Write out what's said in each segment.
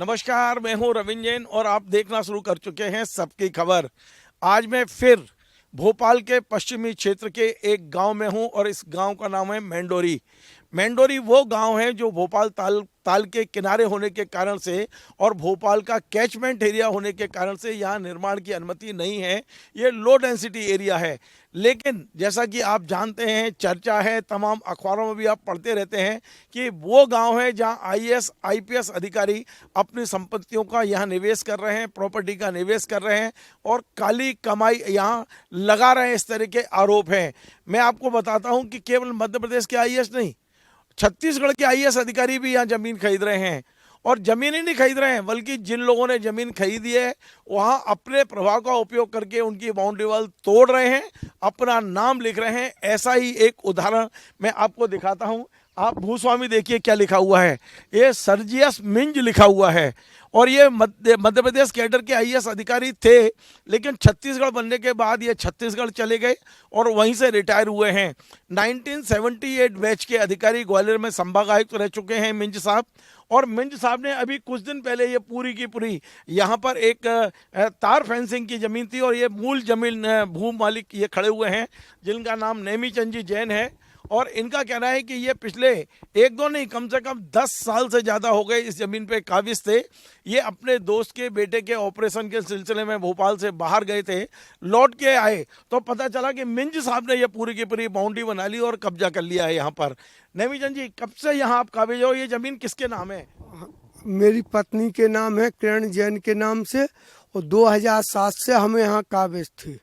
नमस्कार, मैं हूं रविंद्र जैन और आप देखना शुरू कर चुके हैं सबकी खबर। आज मैं फिर भोपाल के पश्चिमी क्षेत्र के एक गांव में हूं और इस गांव का नाम है मेंडोरी। मेंडोरी वो गांव है जो भोपाल ताल के किनारे होने के कारण से और भोपाल का कैचमेंट एरिया होने के कारण से यहाँ निर्माण की अनुमति नहीं है। ये लो डेंसिटी एरिया है। लेकिन जैसा कि आप जानते हैं, चर्चा है, तमाम अखबारों में भी आप पढ़ते रहते हैं कि वो गांव है जहां आईएएस आईपीएस अधिकारी अपनी संपत्तियों का यहाँ निवेश कर रहे हैं, प्रॉपर्टी का निवेश कर रहे हैं और काली कमाई यहाँ लगा रहे हैं। इस तरह के आरोप हैं। मैं आपको बताता हूं कि केवल मध्य प्रदेश के आईएएस नहीं, छत्तीसगढ़ के आईएएस अधिकारी भी यहाँ जमीन खरीद रहे हैं। और जमीन ही नहीं खरीद रहे हैं, बल्कि जिन लोगों ने जमीन खरीदी है वहाँ अपने प्रभाव का उपयोग करके उनकी बाउंड्री वॉल तोड़ रहे हैं, अपना नाम लिख रहे हैं। ऐसा ही एक उदाहरण मैं आपको दिखाता हूँ। आप भूस्वामी देखिए क्या लिखा हुआ है, ये सर्जियस मिंज लिखा हुआ है। और ये मध्य प्रदेश कैडर के आईएएस अधिकारी थे, लेकिन छत्तीसगढ़ बनने के बाद ये छत्तीसगढ़ चले गए और वहीं से रिटायर हुए हैं। 1978 बैच के अधिकारी ग्वालियर में संभाग आयुक्त रह चुके हैं मिंज साहब। और मिंज साहब ने अभी कुछ दिन पहले ये पूरी की पूरी यहाँ पर एक तार फेंसिंग की ज़मीन थी और ये मूल जमीन भू मालिक ये खड़े हुए हैं जिनका नाम नेमीचंद जी जैन है। और इनका कहना है कि ये पिछले एक दो नहीं, कम से कम 10 साल से ज़्यादा हो गए इस ज़मीन पे काबिज थे। ये अपने दोस्त के बेटे के ऑपरेशन के सिलसिले में भोपाल से बाहर गए थे, लौट के आए तो पता चला कि मिंज साहब ने ये पूरी की पूरी बाउंड्री बना ली और कब्जा कर लिया है यहाँ पर। नेमीचंद जी, कब से यहाँ आप काबिज हो? ये ज़मीन किसके नाम है? मेरी पत्नी के नाम है, किरण जैन के नाम से, और 2007 से हमें यहाँ काबिज थी।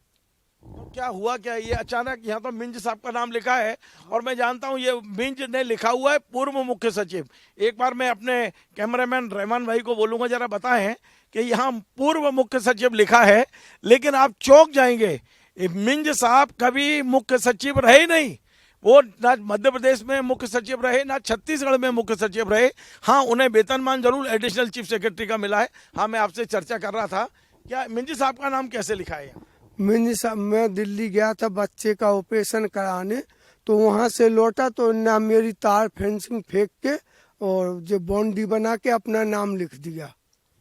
तो क्या हुआ क्या, ये अचानक यहाँ तो मिंज साहब का नाम लिखा है और मैं जानता हूँ ये मिंज ने लिखा हुआ है पूर्व मुख्य सचिव। एक बार मैं अपने कैमरामैन रहमान भाई को बोलूँगा जरा बताएं कि यहाँ पूर्व मुख्य सचिव लिखा है, लेकिन आप चौंक जाएंगे, मिंज साहब कभी मुख्य सचिव रहे नहीं। वो ना मध्य प्रदेश में मुख्य सचिव रहे, ना छत्तीसगढ़ में मुख्य सचिव रहे। हाँ, उन्हें वेतनमान जरूर एडिशनल चीफ सेक्रेटरी का मिला है। हाँ, मैं आपसे चर्चा कर रहा था, क्या मिंज साहब का नाम कैसे लिखा है? मिंज साहब, मैं दिल्ली गया था बच्चे का ऑपरेशन कराने, तो वहाँ से लौटा तो ना मेरी तार फेंसिंग फेंक के और जो बाउंड्री बना के अपना नाम लिख दिया।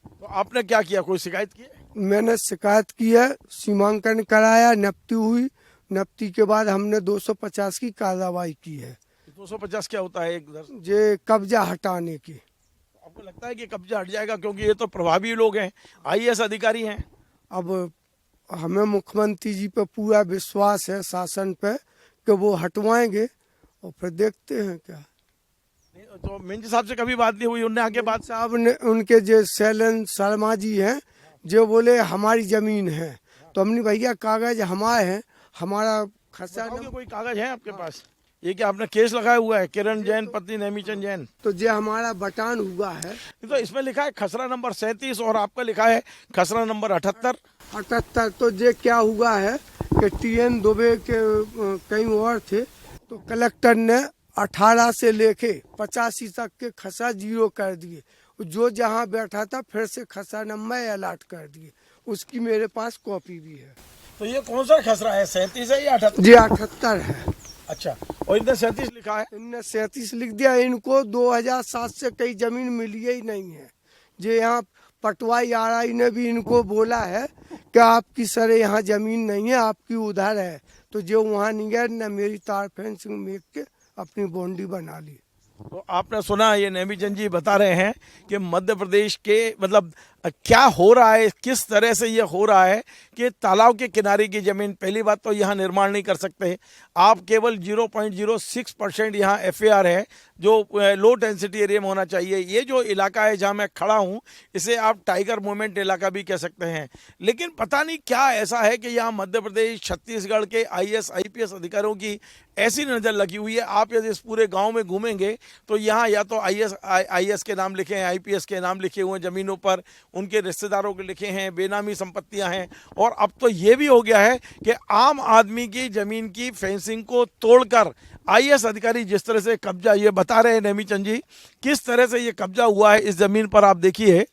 तो आपने क्या किया, कोई शिकायत की? मैंने शिकायत की है, सीमांकन कराया, नपती हुई, नपती के बाद हमने 250 की कार्रवाई की है। 250 क्या होता है? एक ये कब्जा हटाने की। आपको लगता है कि कब्जा हट जाएगा? क्योंकि ये तो प्रभावी लोग हैं, आईएएस अधिकारी हैं। अब हमें मुख्यमंत्री जी पे पूरा विश्वास है, शासन पे, कि वो हटवाएंगे और फिर देखते हैं क्या। तो मिंज साहब से कभी बात नहीं हुई? उनने आके बात साहब ने, उनके जो शैलन शर्मा जी हैं, जो बोले हमारी जमीन है, तो हमने भैया कागज हमारे हैं, हमारा खसा कोई कागज है आपके पास? ये क्या आपने केस लगाया हुआ है? किरण जैन पत्नी नेमीचंद जैन, तो जो हमारा बटान हुआ है, तो इसमें लिखा है खसरा नंबर 37 और आपका लिखा है खसरा नंबर 78। तो ये क्या हुआ है कि टीएन दुबे के कई और थे, तो कलेक्टर ने 18 से लेके 85 तक के खसा जीरो कर दिए। जो जहाँ बैठा था फिर से खसा नंबर अलर्ट कर दिए। उसकी मेरे पास कॉपी भी है। तो ये कौन सा खसरा है, 37 है या 78? जी 78 है। अच्छा, और इनने 37 लिखा है? इनने 37 लिख दिया। इनको 2007 से कई जमीन मिली ही नहीं है। जो यहाँ पटवाई आरआई ने भी इनको बोला है कि आपकी सर यहाँ जमीन नहीं है, आपकी उधर है, तो जो वहाँ नहीं गए न मेरी तार फेंसिंग मेक के अपनी बाउंड्री बना ली। तो आपने सुना, ये नेमीचंद जी बता रहे हैं कि मध्य प्रदेश के मतलब क्या हो रहा है, किस तरह से ये हो रहा है कि तालाब के किनारे की ज़मीन, पहली बात तो यहाँ निर्माण नहीं कर सकते आप। केवल 0.06% यहाँ एफएआर है जो लो डेंसिटी एरिया में होना चाहिए। ये जो इलाका है जहाँ मैं खड़ा हूँ, इसे आप टाइगर मूवमेंट इलाका भी कह सकते हैं। लेकिन पता नहीं क्या ऐसा है कि यहाँ मध्य प्रदेश छत्तीसगढ़ के आईएएस आईपीएस अधिकारियों की ऐसी नज़र लगी हुई है। आप यदि इस पूरे गाँव में घूमेंगे तो यहाँ या तो आईएएस के नाम लिखे हैं, आईपीएस के नाम लिखे हुए हैं ज़मीनों पर, उनके रिश्तेदारों के लिखे हैं, बेनामी संपत्तियां हैं। और अब तो ये भी हो गया है कि आम आदमी की ज़मीन की फेंसिंग को तोड़कर आईएएस अधिकारी जिस तरह से कब्जा, ये बता रहे हैं नेमीचंद जी किस तरह से ये कब्जा हुआ है इस ज़मीन पर। आप देखिए,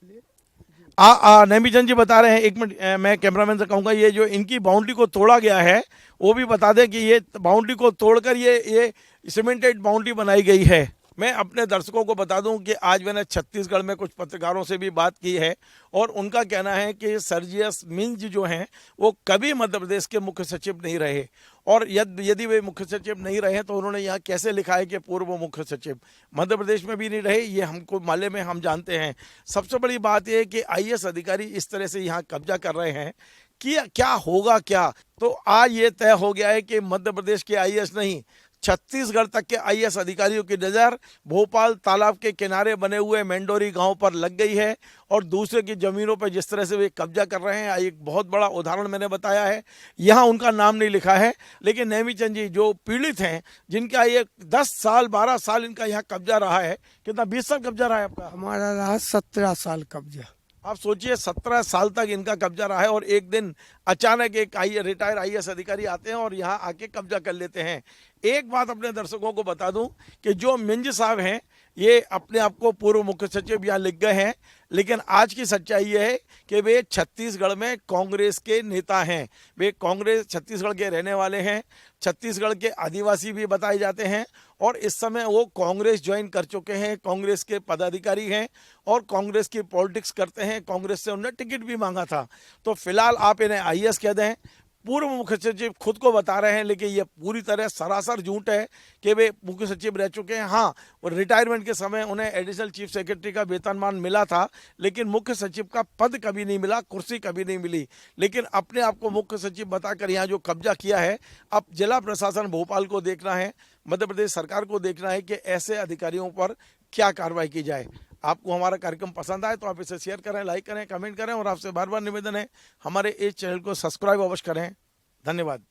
नेमीचंद जी बता रहे हैं। एक मिनट, मैं कैमरामैन से कहूँगा ये जो इनकी बाउंड्री को तोड़ा गया है वो भी बता दें कि ये बाउंड्री को तोड़कर ये सीमेंटेड बाउंड्री बनाई गई है। मैं अपने दर्शकों को बता दूं कि आज मैंने छत्तीसगढ़ में कुछ पत्रकारों से भी बात की है और उनका कहना है कि सर्जियस मिंज जो हैं वो कभी मध्य प्रदेश के मुख्य सचिव नहीं रहे और यदि वे मुख्य सचिव नहीं रहे तो उन्होंने यहाँ कैसे लिखा है कि पूर्व मुख्य सचिव मध्य प्रदेश में भी नहीं रहे, ये हमको मालूम है, हम जानते हैं। सबसे बड़ी बात यह है कि आईएएस अधिकारी इस तरह से यहाँ कब्जा कर रहे हैं कि क्या होगा क्या। तो आज ये तय हो गया है कि मध्य प्रदेश के आईएएस नहीं, छत्तीसगढ़ तक के आईएएस अधिकारियों की नज़र भोपाल तालाब के किनारे बने हुए मेंडोरी गांव पर लग गई है और दूसरे की ज़मीनों पर जिस तरह से वे कब्जा कर रहे हैं, एक बहुत बड़ा उदाहरण मैंने बताया है। यहाँ उनका नाम नहीं लिखा है, लेकिन नेमीचंद जी जो पीड़ित हैं, जिनका ये 10 साल 12 साल इनका यहाँ कब्जा रहा है, कितना 20 साल कब्जा रहा है आपका? हमारा रहा 17 साल कब्जा। आप सोचिए 17 साल तक इनका कब्जा रहा है और एक दिन अचानक एक रिटायर आईएएस अधिकारी आते हैं और यहाँ आके कब्जा कर लेते हैं। एक बात अपने दर्शकों को बता दूं कि जो मिंज साहब हैं ये अपने आप को पूर्व मुख्य सचिव यहाँ लिख गए हैं, लेकिन आज की सच्चाई ये है कि वे छत्तीसगढ़ में कांग्रेस के नेता हैं। वे कांग्रेस छत्तीसगढ़ के रहने वाले हैं, छत्तीसगढ़ के आदिवासी भी बताए जाते हैं और इस समय वो कांग्रेस ज्वाइन कर चुके हैं, कांग्रेस के पदाधिकारी हैं और कांग्रेस की पॉलिटिक्स करते हैं। कांग्रेस से उन्होंने टिकट भी मांगा था। तो फिलहाल आप इन्हें आईएएस कह दें, पूर्व मुख्य सचिव खुद को बता रहे हैं, लेकिन ये पूरी तरह सरासर झूठ है कि वे मुख्य सचिव रह चुके हैं। हाँ, रिटायरमेंट के समय उन्हें एडिशनल चीफ सेक्रेटरी का वेतनमान मिला था, लेकिन मुख्य सचिव का पद कभी नहीं मिला, कुर्सी कभी नहीं मिली। लेकिन अपने आप को मुख्य सचिव बताकर यहाँ जो कब्जा किया है, अब जिला प्रशासन भोपाल को देखना है, मध्य प्रदेश सरकार को देखना है कि ऐसे अधिकारियों पर क्या कार्रवाई की जाए। आपको हमारा कार्यक्रम पसंद आए तो आप इसे शेयर करें, लाइक करें, कमेंट करें और आपसे बार बार निवेदन है हमारे इस चैनल को सब्सक्राइब अवश्य करें। धन्यवाद।